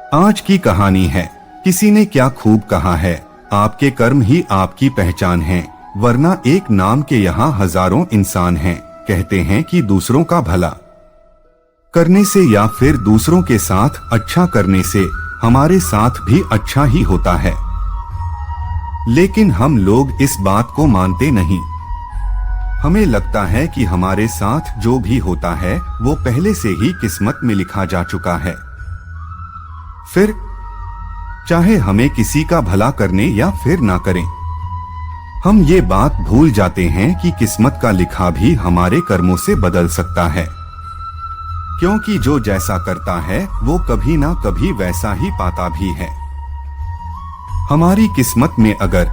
आज की कहानी है, किसी ने क्या खूब कहा है, आपके कर्म ही आपकी पहचान है, वरना एक नाम के यहाँ हजारों इंसान हैं। कहते हैं कि दूसरों का भला करने से या फिर दूसरों के साथ अच्छा करने से हमारे साथ भी अच्छा ही होता है, लेकिन हम लोग इस बात को मानते नहीं। हमें लगता है कि हमारे साथ जो भी होता है वो पहले से ही किस्मत में लिखा जा चुका है। फिर चाहे हमें किसी का भला करने या फिर ना करें, हम ये बात भूल जाते हैं कि किस्मत का लिखा भी हमारे कर्मों से बदल सकता है, क्योंकि जो जैसा करता है वो कभी ना कभी वैसा ही पाता भी है। हमारी किस्मत में अगर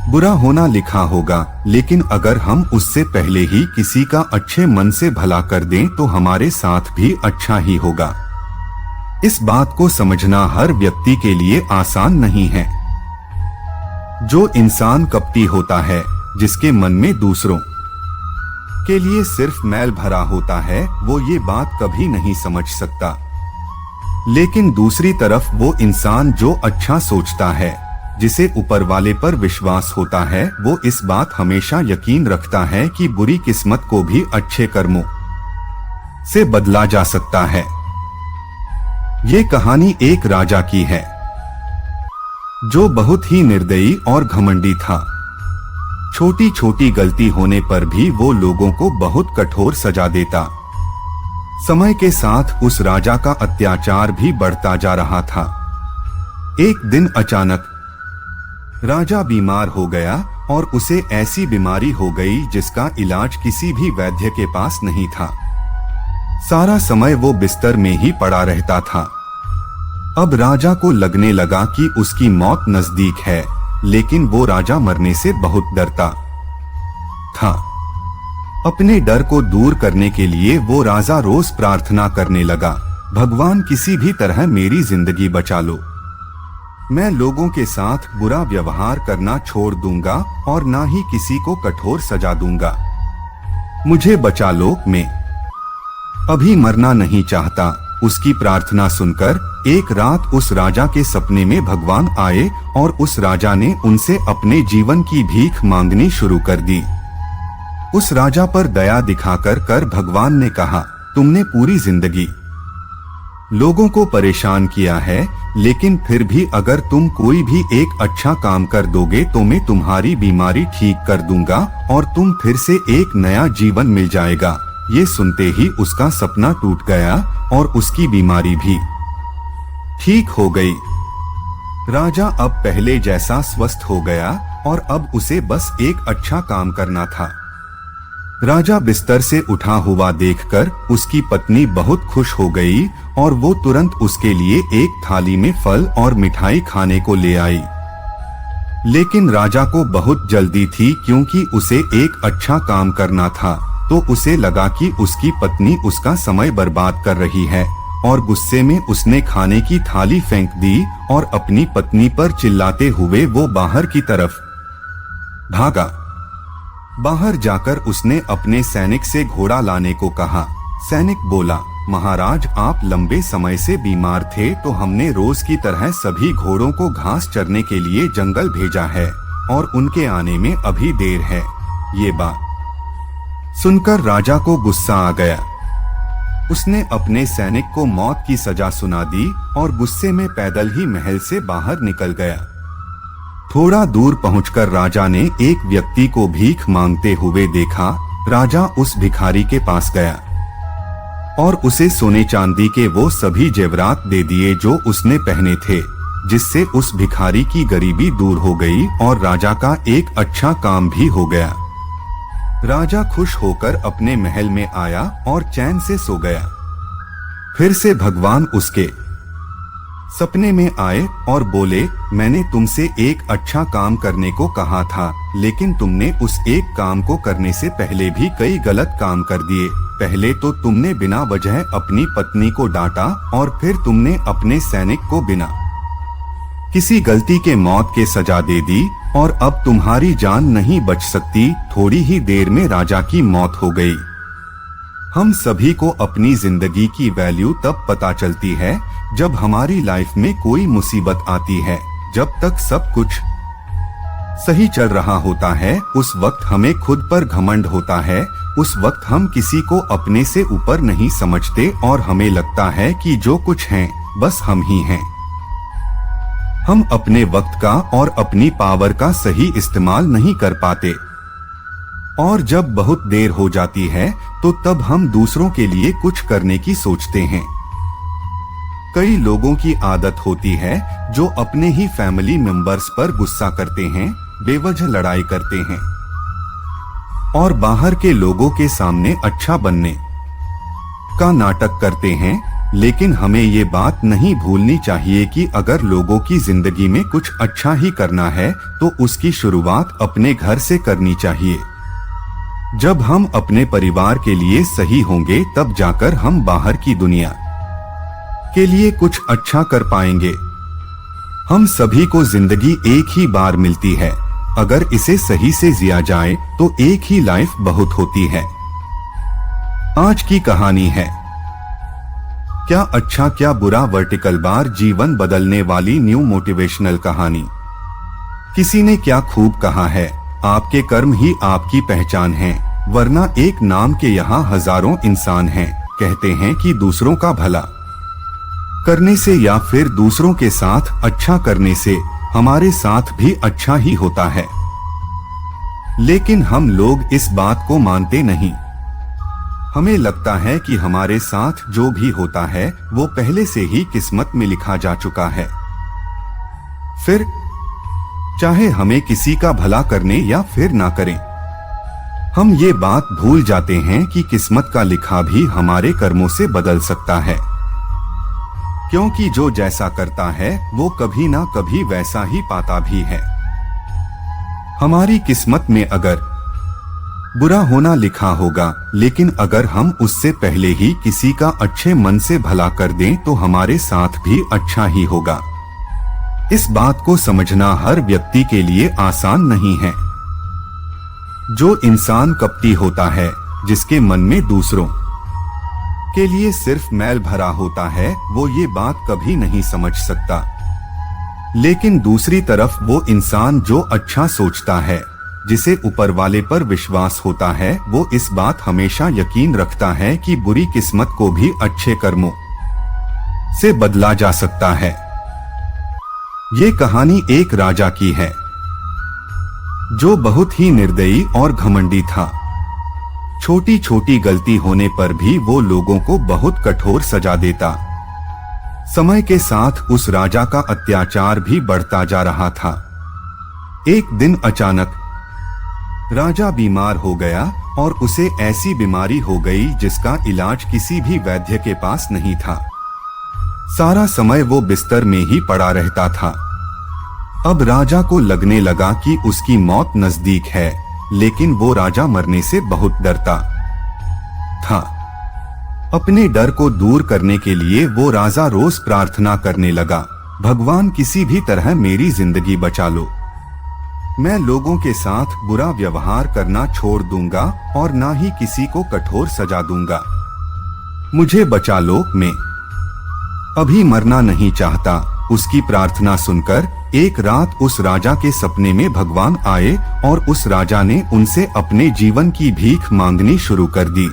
बुरा होना लिखा होगा, लेकिन अगर हम उससे पहले ही किसी का अच्छे मन से भला कर दें तो हमारे साथ भी अच्छा ही होगा। इस बात को समझना हर व्यक्ति के लिए आसान नहीं है। जो इंसान कपटी होता है, जिसके मन में दूसरों के लिए सिर्फ मैल भरा होता है, वो ये बात कभी नहीं समझ सकता। लेकिन दूसरी तरफ वो इंसान जो अच्छा सोचता है, जिसे ऊपर वाले पर विश्वास होता है, वो इस बात हमेशा यकीन रखता है कि बुरी किस्मत को भी अच्छे कर्मों से बदला जा सकता है। ये कहानी एक राजा की है जो बहुत ही निर्दयी और घमंडी था। छोटी छोटी गलती होने पर भी वो लोगों को बहुत कठोर सजा देता। समय के साथ उस राजा का अत्याचार भी बढ़ता जा रहा था। एक दिन अचानक राजा बीमार हो गया और उसे ऐसी बीमारी हो गई जिसका इलाज किसी भी वैद्य के पास नहीं था। सारा समय वो बिस्तर में ही पड़ा रहता था। अब राजा को लगने लगा कि उसकी मौत नजदीक है, लेकिन वो राजा मरने से बहुत डरता था। अपने डर को दूर करने के लिए वो राजा रोज प्रार्थना करने लगा, भगवान किसी भी तरह मेरी जिंदगी बचा लो। मैं लोगों के साथ बुरा व्यवहार करना छोड़ दूंगा और ना ही किसी को कठोर सजा दूंगा। मुझे बचा लो, मैं अभी मरना नहीं चाहता। उसकी प्रार्थना सुनकर एक रात उस राजा के सपने में भगवान आए और उस राजा ने उनसे अपने जीवन की भीख मांगनी शुरू कर दी। उस राजा पर दया दिखाकर भगवान ने कहा, तुमने पूरी जिंदगी लोगों को परेशान किया है, लेकिन फिर भी अगर तुम कोई भी एक अच्छा काम कर दोगे तो मैं तुम्हारी बीमारी ठीक कर दूंगा और तुम फिर से एक नया जीवन मिल जाएगा। ये सुनते ही उसका सपना टूट गया और उसकी बीमारी भी ठीक हो गई। राजा अब पहले जैसा स्वस्थ हो गया और अब उसे बस एक अच्छा काम करना था। राजा बिस्तर से उठा हुआ देखकर उसकी पत्नी बहुत खुश हो गई और वो तुरंत उसके लिए एक थाली में फल और मिठाई खाने को ले आई। लेकिन राजा को बहुत जल्दी थी, क्योंकि उसे एक अच्छा काम करना था। तो उसे लगा कि उसकी पत्नी उसका समय बर्बाद कर रही है और गुस्से में उसने खाने की थाली फेंक दी और अपनी पत्नी पर चिल्लाते हुए वो बाहर की तरफ भागा। बाहर जाकर उसने अपने सैनिक से घोड़ा लाने को कहा। सैनिक बोला, महाराज आप लंबे समय से बीमार थे तो हमने रोज की तरह सभी घोड़ों को घास चरने के लिए जंगल भेजा है और उनके आने में अभी देर है। ये बात सुनकर राजा को गुस्सा आ गया। उसने अपने सैनिक को मौत की सजा सुना दी और गुस्से में पैदल ही महल से बाहर निकल गया। थोड़ा दूर पहुंचकर राजा ने एक व्यक्ति को भीख मांगते हुए देखा। राजा उस भिखारी के पास गया और उसे सोने चांदी के वो सभी जेवरात दे दिए जो उसने पहने थे, जिससे उस भिखारी की गरीबी दूर हो गई और राजा का एक अच्छा काम भी हो गया। राजा खुश होकर अपने महल में आया और चैन से सो गया। फिर से भगवान उसके सपने में आए और बोले, मैंने तुमसे एक अच्छा काम करने को कहा था, लेकिन तुमने उस एक काम को करने से पहले भी कई गलत काम कर दिए। पहले तो तुमने बिना वजह अपनी पत्नी को डांटा और फिर तुमने अपने सैनिक को बिना किसी गलती के मौत के सजा दे दी और अब तुम्हारी जान नहीं बच सकती। थोड़ी ही देर में राजा की मौत हो गई। हम सभी को अपनी जिंदगी की वैल्यू तब पता चलती है जब हमारी लाइफ में कोई मुसीबत आती है। जब तक सब कुछ सही चल रहा होता है उस वक्त हमें खुद पर घमंड होता है। उस वक्त हम किसी को अपने से ऊपर नहीं समझते और हमें लगता है कि जो कुछ हैं बस हम ही हैं। हम अपने वक्त का और अपनी पावर का सही इस्तेमाल नहीं कर पाते और जब बहुत देर हो जाती है तो तब हम दूसरों के लिए कुछ करने की सोचते हैं। कई लोगों की आदत होती है जो अपने ही फैमिली मेंबर्स पर गुस्सा करते हैं, बेवजह लड़ाई करते हैं और बाहर के लोगों के सामने अच्छा बनने का नाटक करते हैं। लेकिन हमें ये बात नहीं भूलनी चाहिए कि अगर लोगों की जिंदगी में कुछ अच्छा ही करना है तो उसकी शुरुआत अपने घर से करनी चाहिए। जब हम अपने परिवार के लिए सही होंगे तब जाकर हम बाहर की दुनिया के लिए कुछ अच्छा कर पाएंगे। हम सभी को जिंदगी एक ही बार मिलती है, अगर इसे सही से जिया जाए तो एक ही लाइफ बहुत होती है। आज की कहानी है क्या अच्छा क्या बुरा वर्टिकल बार जीवन बदलने वाली न्यू मोटिवेशनल कहानी। किसी ने क्या खूब कहा है, आपके कर्म ही आपकी पहचान है, वरना एक नाम के यहाँ हजारों इंसान हैं। कहते हैं कि दूसरों का भला करने से या फिर दूसरों के साथ अच्छा करने से हमारे साथ भी अच्छा ही होता है, लेकिन हम लोग इस बात को मानते नहीं। हमें लगता है कि हमारे साथ जो भी होता है वो पहले से ही किस्मत में लिखा जा चुका है। फिर चाहे हमें किसी का भला करने या फिर ना करें, हम ये बात भूल जाते हैं कि किस्मत का लिखा भी हमारे कर्मों से बदल सकता है, क्योंकि जो जैसा करता है वो कभी ना कभी वैसा ही पाता भी है। हमारी किस्मत में अगर बुरा होना लिखा होगा, लेकिन अगर हम उससे पहले ही किसी का अच्छे मन से भला कर दें तो हमारे साथ भी अच्छा ही होगा। इस बात को समझना हर व्यक्ति के लिए आसान नहीं है। जो इंसान कपटी होता है, जिसके मन में दूसरों के लिए सिर्फ मैल भरा होता है, वो ये बात कभी नहीं समझ सकता। लेकिन दूसरी तरफ वो इंसान जो अच्छा सोचता है, जिसे ऊपर वाले पर विश्वास होता है, वो इस बात हमेशा यकीन रखता है कि बुरी किस्मत को भी अच्छे कर्मों से बदला जा सकता है। ये कहानी एक राजा की है जो बहुत ही निर्दयी और घमंडी था। छोटी छोटी गलती होने पर भी वो लोगों को बहुत कठोर सजा देता। समय के साथ उस राजा का अत्याचार भी बढ़ता जा रहा था। एक दिन अचानक राजा बीमार हो गया और उसे ऐसी बीमारी हो गई जिसका इलाज किसी भी वैद्य के पास नहीं था। सारा समय वो बिस्तर में ही पड़ा रहता था। अब राजा को लगने लगा कि उसकी मौत नजदीक है, लेकिन वो राजा मरने से बहुत डरता था। अपने डर को दूर करने के लिए वो राजा रोज प्रार्थना करने लगा, भगवान किसी भी तरह मेरी जिंदगी बचा लो। मैं लोगों के साथ बुरा व्यवहार करना छोड़ दूंगा और ना ही किसी को कठोर सजा दूंगा। मुझे बचा लो, मैं अभी मरना नहीं चाहता। उसकी प्रार्थना सुनकर एक रात उस राजा के सपने में भगवान आए और उस राजा ने उनसे अपने जीवन की भीख मांगनी शुरू कर दी।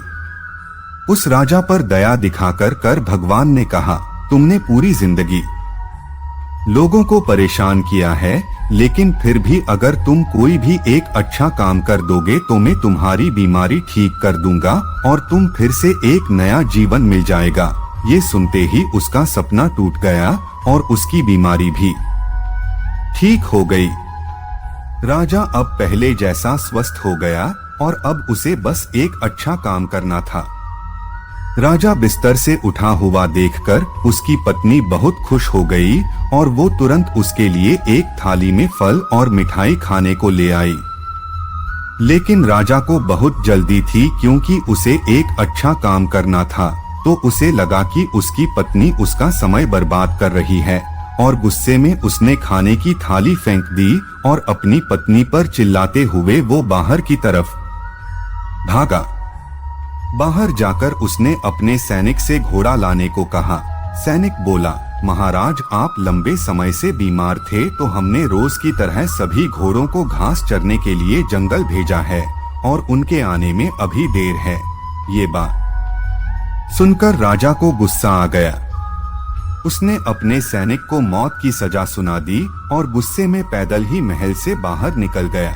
उस राजा पर दया दिखाकर भगवान ने कहा, तुमने पूरी जिंदगी लोगों को परेशान किया है, लेकिन फिर भी अगर तुम कोई भी एक अच्छा काम कर दोगे तो मैं तुम्हारी बीमारी ठीक कर दूंगा और तुम फिर से एक नया जीवन मिल जाएगा। ये सुनते ही उसका सपना टूट गया और उसकी बीमारी भी ठीक हो गई। राजा अब पहले जैसा स्वस्थ हो गया और अब उसे बस एक अच्छा काम करना था। राजा बिस्तर से उठा हुआ देखकर उसकी पत्नी बहुत खुश हो गई और वो तुरंत उसके लिए एक थाली में फल और मिठाई खाने को ले आई। लेकिन राजा को बहुत जल्दी थी, क्योंकि उसे एक अच्छा काम करना था। तो उसे लगा कि उसकी पत्नी उसका समय बर्बाद कर रही है और गुस्से में उसने खाने की थाली फेंक दी और अपनी पत्नी पर चिल्लाते हुए वो बाहर की तरफ भागा। बाहर जाकर उसने अपने सैनिक से घोड़ा लाने को कहा। सैनिक बोला, महाराज आप लंबे समय से बीमार थे तो हमने रोज की तरह सभी घोड़ों को घास चरने के लिए जंगल भेजा है और उनके आने में अभी देर है। ये बात सुनकर राजा को गुस्सा आ गया। उसने अपने सैनिक को मौत की सजा सुना दी और गुस्से में पैदल ही महल से बाहर निकल गया।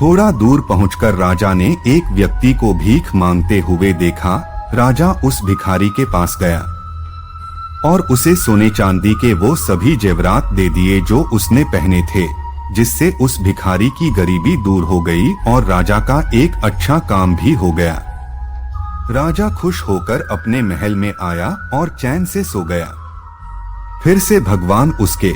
थोड़ा दूर पहुंचकर राजा ने एक व्यक्ति को भीख मांगते हुए देखा। राजा उस भिखारी के पास गया और उसे सोने चांदी के वो सभी जेवरात दे दिए जो उसने पहने थे, जिससे उस भिखारी की गरीबी दूर हो गई और राजा का एक अच्छा काम भी हो गया। राजा खुश होकर अपने महल में आया और चैन से सो गया। फिर से भगवान उसके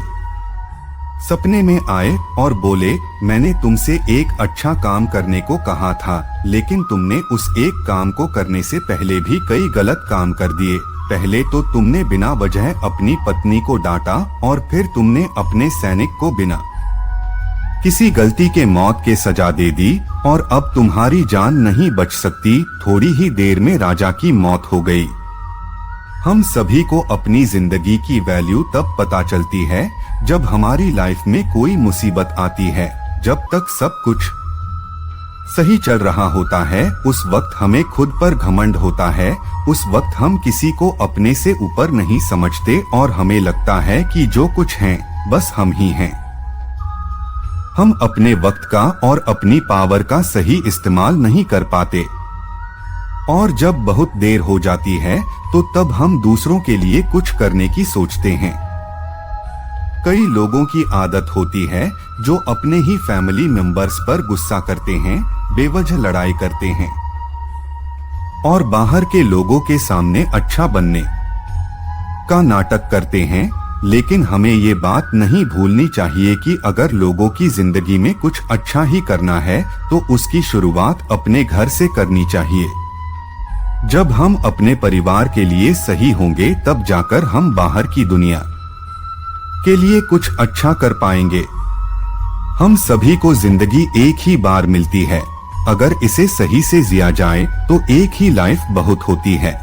सपने में आए और बोले, मैंने तुमसे एक अच्छा काम करने को कहा था, लेकिन तुमने उस एक काम को करने से पहले भी कई गलत काम कर दिए। पहले तो तुमने बिना वजह अपनी पत्नी को डांटा और फिर तुमने अपने सैनिक को बिना किसी गलती के मौत के सजा दे दी और अब तुम्हारी जान नहीं बच सकती। थोड़ी ही देर में राजा की मौत हो गई। हम सभी को अपनी जिंदगी की वैल्यू तब पता चलती है जब हमारी लाइफ में कोई मुसीबत आती है। जब तक सब कुछ सही चल रहा होता है उस वक्त हमें खुद पर घमंड होता है। उस वक्त हम किसी को अपने से ऊपर नहीं समझते और हमें लगता है कि जो कुछ हैं बस हम ही हैं। हम अपने वक्त का और अपनी पावर का सही इस्तेमाल नहीं कर पाते और जब बहुत देर हो जाती है तो तब हम दूसरों के लिए कुछ करने की सोचते हैं। कई लोगों की आदत होती है जो अपने ही फैमिली मेंबर्स पर गुस्सा करते हैं, बेवजह लड़ाई करते हैं और बाहर के लोगों के सामने अच्छा बनने का नाटक करते हैं। लेकिन हमें ये बात नहीं भूलनी चाहिए कि अगर लोगों की जिंदगी में कुछ अच्छा ही करना है तो उसकी शुरुआत अपने घर से करनी चाहिए। जब हम अपने परिवार के लिए सही होंगे तब जाकर हम बाहर की दुनिया के लिए कुछ अच्छा कर पाएंगे। हम सभी को जिंदगी एक ही बार मिलती है, अगर इसे सही से जिया जाए तो एक ही लाइफ बहुत होती है।